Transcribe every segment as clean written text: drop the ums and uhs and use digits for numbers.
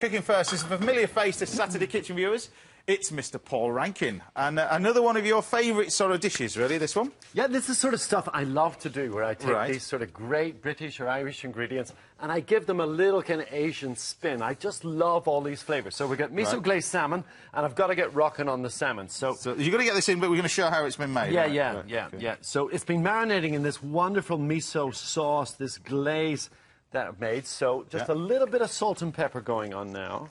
Cooking first is a familiar face to Saturday Kitchen viewers. It's Mr. Paul Rankin. And another one of your favourite sort of dishes, really, this one? Yeah, this is sort of stuff I love to do, where I take Right. these sort of great British or Irish ingredients and I give them a little kind of Asian spin. I just love all these flavours. So we've got miso glazed salmon, and I've got to get rocking on the salmon. So you've got to get this in, but we're going to show how it's been made. yeah, right? yeah. So it's been marinating in this wonderful miso sauce, this glaze that I've made. So just a little bit of salt and pepper going on now.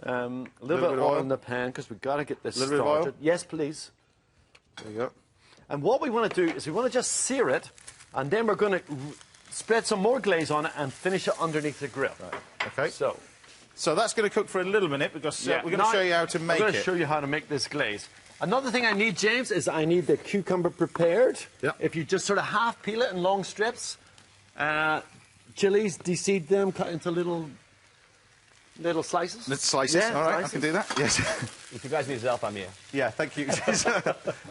A little bit of oil in the pan, because we've got to get this started. Bit of oil? Yes, please. There you go. And what we want to do is we want to just sear it, and then we're going to spread some more glaze on it and finish it underneath the grill. Right. Okay. So that's going to cook for a little minute, because we're going to show you how to make it. I'm going to show you how to make this glaze. Another thing I need, James, is I need the cucumber prepared. Yep. If you just sort of half peel it in long strips. Chilies, deseed them, cut into little slices. Little slices, yeah, all right, slices. I can do that, yes. If you guys need help, I'm here. Yeah, thank you.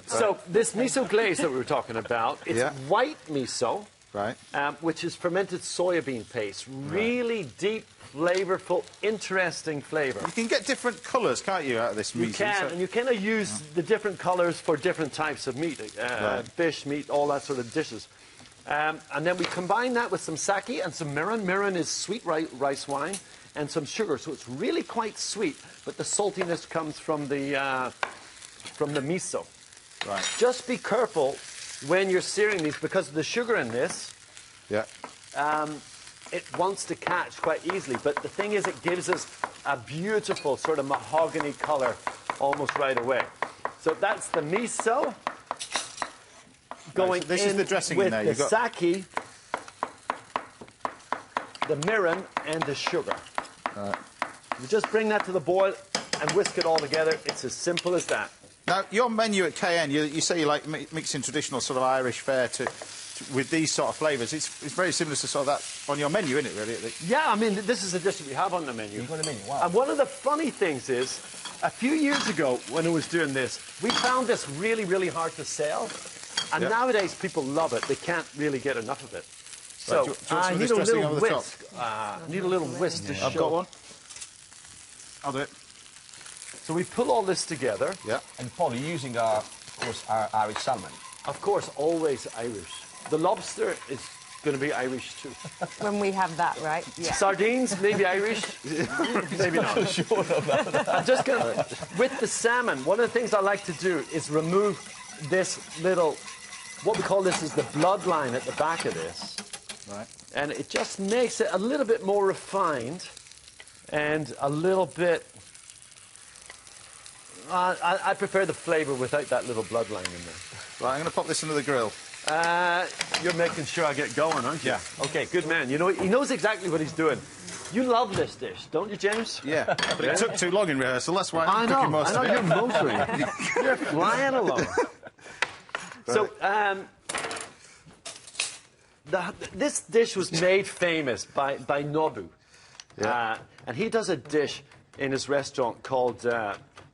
So this miso glaze that we were talking about, it's white miso, right. Which is fermented soybean paste. Really deep, flavourful, interesting flavour. You can get different colours, can't you, out of this miso? You can, and you kind of use the different colours for different types of meat, fish, meat, all that sort of dishes. And then we combine that with some sake and some mirin. Mirin is sweet rice wine, and some sugar, so it's really quite sweet, but the saltiness comes from the miso. Right. Just be careful when you're searing these, because of the sugar in this. Yeah. It wants to catch quite easily, but the thing is, it gives us a beautiful sort of mahogany colour almost right away. So that's the miso going so this in is the dressing with in there. the sake, the mirin, and the sugar. Right. You just bring that to the boil and whisk it all together. It's as simple as that. Now, your menu at KN, you say you like mixing traditional sort of Irish fare with these sort of flavours. It's very similar to sort of that on your menu, isn't it, really? Yeah, I mean, this is a dish that we have on the menu. You've got a menu, wow. And one of the funny things is, a few years ago, when I was doing this, we found this really, really hard to sell. And nowadays, people love it. They can't really get enough of it. So, I need a little whisk. Need a little whisk to show. I've got one. I'll do it. So we pull all this together. Yeah. And Paul, you're using, of course, our Irish salmon. Of course, always Irish. The lobster is going to be Irish too. When we have that, right? Yeah. Sardines, maybe Irish, maybe not. Sure about that. I'm just going to... With the salmon, one of the things I like to do is remove this little... What we call this is the bloodline at the back of this. Right. And it just makes it a little bit more refined and a little bit... I prefer the flavour without that little bloodline in there. Right, I'm going to pop this into the grill. You're making sure I get going, aren't you? Yeah. Okay, good man. You know, he knows exactly what he's doing. You love this dish, don't you, James? Yeah, but it took too long in rehearsal. That's why I'm cooking most of it. You're motoring. You're flying along. So, this dish was made famous by Nobu. Yeah. And he does a dish in his restaurant called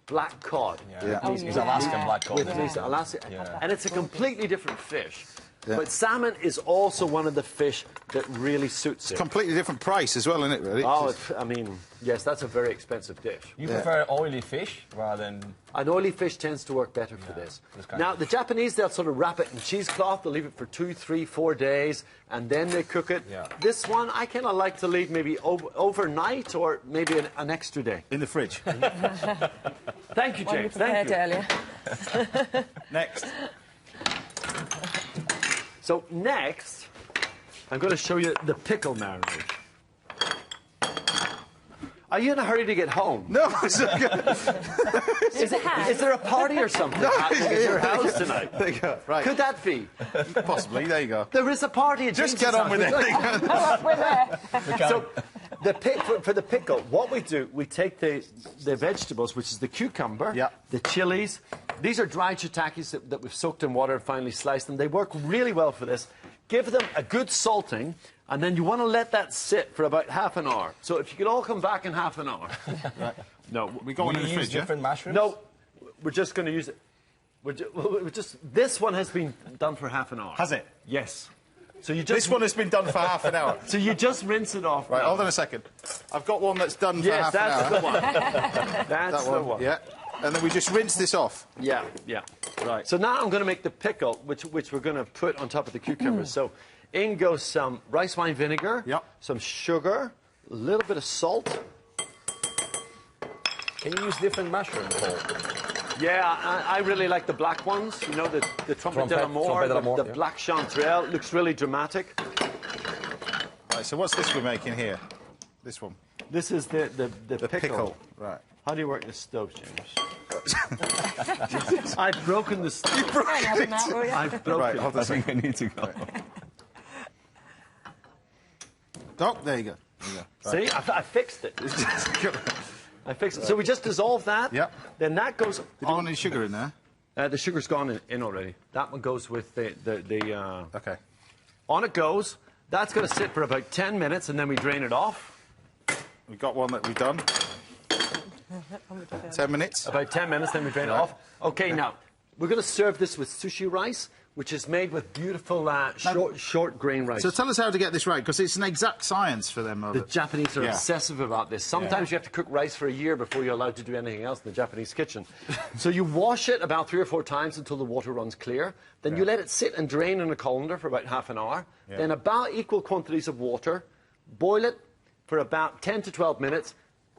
black cod. Yeah. He's Alaskan black cod. Alaska. Yeah. And it's a completely different fish. Yeah. But salmon is also one of the fish that really suits it. Completely different price as well, isn't it, really? Oh, I mean, yes, that's a very expensive dish. You prefer oily fish rather than... An oily fish tends to work better for this. Now, the Japanese, they'll sort of wrap it in cheesecloth, they'll leave it for 2, 3, 4 days, and then they cook it. Yeah. This one, I kind of like to leave maybe overnight or maybe an extra day. In the fridge. Thank you, James. Thank you. Earlier. Next. So next, I'm going to show you the pickle marinade. Are you in a hurry to get home? No, it's okay. Is there a party or something happening at your house tonight? There you go. Right. Could that be? Possibly. There you go. There is a party at Just James's get on with house. it. We're there. So, for the pickle, what we do, we take the vegetables, which is the cucumber, the chilies. These are dried shiitakes that we've soaked in water and finally sliced them. They work really well for this. Give them a good salting, and then you want to let that sit for about half an hour. So if you could all come back in half an hour. Right. No, We go in the fridge, different mushrooms? No, we're just going to use it. We're just, this one has been done for half an hour. Has it? Yes. So you just, This one has been done for half an hour. So you just rinse it off. Right, now. hold on a second. I've got one that's done for half an hour. Yes, that's the one. That's the one. Yeah. And then we just rinse this off. Yeah, yeah. Right. So now I'm going to make the pickle, which we're going to put on top of the cucumbers. So in goes some rice wine vinegar, some sugar, a little bit of salt. Can you use different mushrooms, Paul? Yeah, I really like the black ones. You know, the Trompet de l'Amour, the black chanterelle. Looks really dramatic. Right, so what's this we're making here? This one? This is the pickle. Right. How do you work the stove, James? I've broken the stove. You broke it. I've broken Right, it. hold on a I think second. I need to go. Right. Oh, there you go. There you go. See, I fixed it. I fixed it. So we just dissolve that. Yep. Then that goes. Did you want any sugar in there? The sugar's gone in already. That one goes with the Okay. On it goes. That's going to sit for about 10 minutes, and then we drain it off. We've got one that we've done. 10 minutes. About 10 minutes, then we drain it off. Okay, now, we're going to serve this with sushi rice, which is made with beautiful short grain rice. So tell us how to get this right, because it's an exact science for them. The Japanese are obsessive about this. Sometimes you have to cook rice for a year before you're allowed to do anything else in the Japanese kitchen. So you wash it about 3 or 4 times until the water runs clear. Then you let it sit and drain in a colander for about half an hour. Then about equal quantities of water. Boil it for about 10 to 12 minutes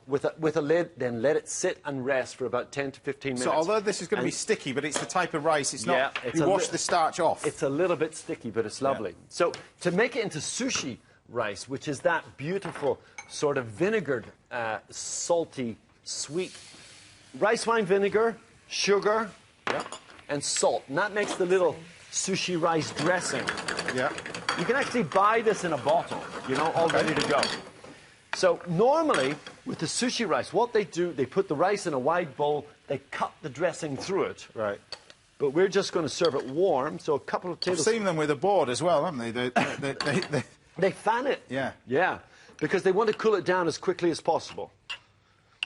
with a lid. Then let it sit and rest for about 10 to 15 minutes. So although this is going to be sticky, but it's the type of rice, it's not... You wash the starch off. It's a little bit sticky, but it's lovely. So to make it into sushi rice, which is that beautiful sort of vinegared, salty, sweet rice wine vinegar, sugar, and salt. And that makes the little sushi rice dressing. Yeah. You can actually buy this in a bottle, you know, all ready to go. So normally, with the sushi rice, what they do, they put the rice in a wide bowl, they cut the dressing through it. Right. But we're just going to serve it warm, so a couple of I've tablespoons. seen them with a board as well, haven't they? They fan it. Yeah. Yeah, because they want to cool it down as quickly as possible.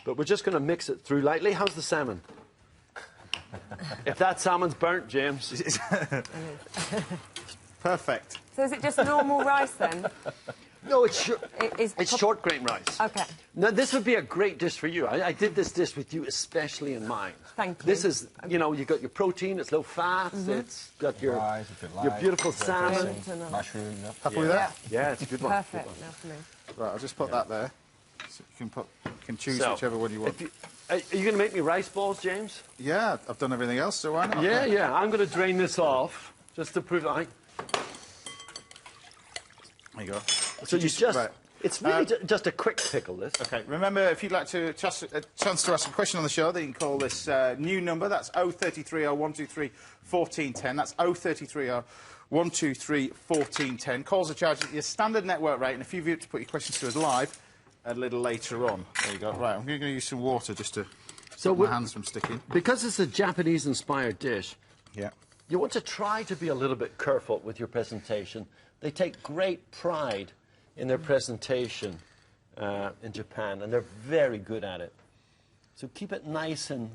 But we're just going to mix it through lightly. How's the salmon? If that salmon's burnt, James. Perfect. So is it just normal rice then? No, it's short grain rice. Okay. Now, this would be a great dish for you. I did this dish with you especially in mind. Thank you. This is, you know, you've got your protein, it's low fat, it's got your, Rice, your beautiful salmon. Mushroom. Happy with that? Yeah, it's a good one. Perfect now for me. Right, I'll just put that there. So you can choose whichever one you want. Are you going to make me rice balls, James? Yeah, I've done everything else, so why not? Yeah, yeah. I'm going to drain this off just to prove that There you go. So you just... Right. It's really just a quick pickle, this. OK, remember, if you'd like to chance to ask a question on the show, then you can call this new number. That's 0330 123 1410. That's 0330 123 1410. Calls are charged at your standard network rate, and if you've to put your questions to us live a little later on. There you go. Right, I'm going to use some water just to stop my hands from sticking. Because it's a Japanese-inspired dish, yeah, you want to try to be a little bit careful with your presentation. They take great pride in their presentation in Japan, and they're very good at it. So keep it nice and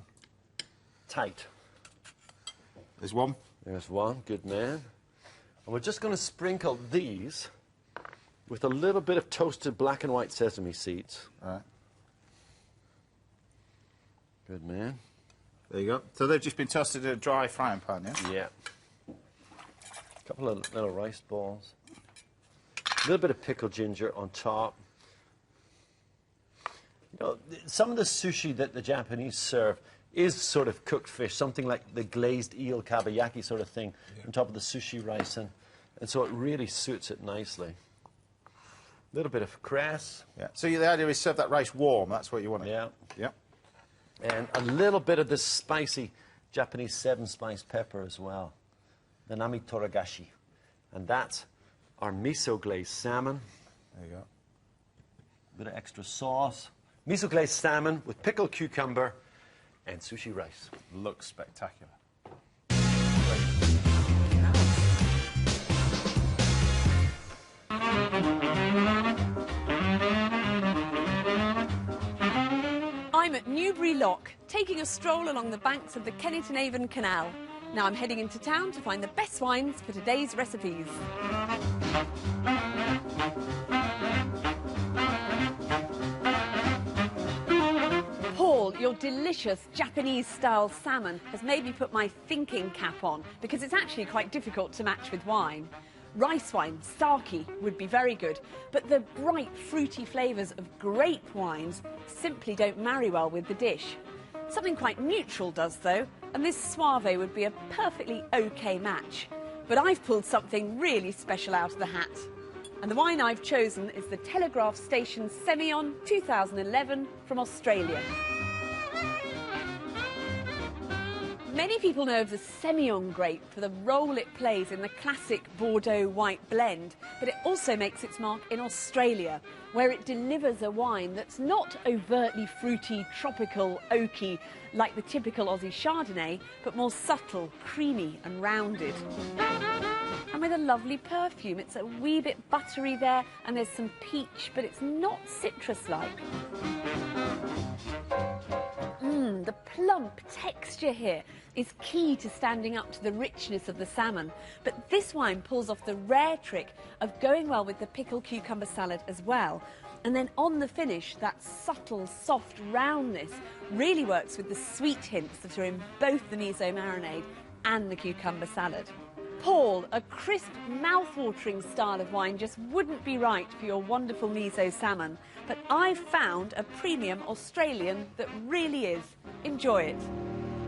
tight. There's one. There's one, good man. And we're just going to sprinkle these with a little bit of toasted black and white sesame seeds. All right. Good man. There you go. So they've just been toasted in a dry frying pan, yeah? Yeah. A couple of little rice balls. A little bit of pickled ginger on top. You know, some of the sushi that the Japanese serve is sort of cooked fish, something like the glazed eel kabayaki sort of thing on top of the sushi rice, and so it really suits it nicely. A little bit of cress. Yeah. So the idea is serve that rice warm. That's what you want. Yeah. Yeah. And a little bit of this spicy Japanese 7-spice pepper as well. The nami toragashi. And that's our miso glazed salmon. There you go. A bit of extra sauce. Miso glazed salmon with pickled cucumber and sushi rice. Looks spectacular. I'm at Newbury Lock, taking a stroll along the banks of the Kennington Avon Canal. Now I'm heading into town to find the best wines for today's recipes. Paul, your delicious Japanese-style salmon has made me put my thinking cap on because it's actually quite difficult to match with wine. Rice wine, sake, would be very good, but the bright, fruity flavours of grape wines simply don't marry well with the dish. Something quite neutral does, though, and this Soave would be a perfectly OK match. But I've pulled something really special out of the hat. And the wine I've chosen is the Telegraph Station Semillon 2011 from Australia. Many people know of the Semillon grape for the role it plays in the classic Bordeaux white blend, but it also makes its mark in Australia, where it delivers a wine that's not overtly fruity, tropical, oaky, like the typical Aussie Chardonnay, but more subtle, creamy and rounded. And with a lovely perfume. It's a wee bit buttery there, and there's some peach, but it's not citrus-like. The plump texture here is key to standing up to the richness of the salmon, but this wine pulls off the rare trick of going well with the pickled cucumber salad as well. And then on the finish, that subtle, soft roundness really works with the sweet hints that are in both the miso marinade and the cucumber salad. Paul, a crisp, mouth-watering style of wine just wouldn't be right for your wonderful miso salmon, but I've found a premium Australian that really is. Enjoy it.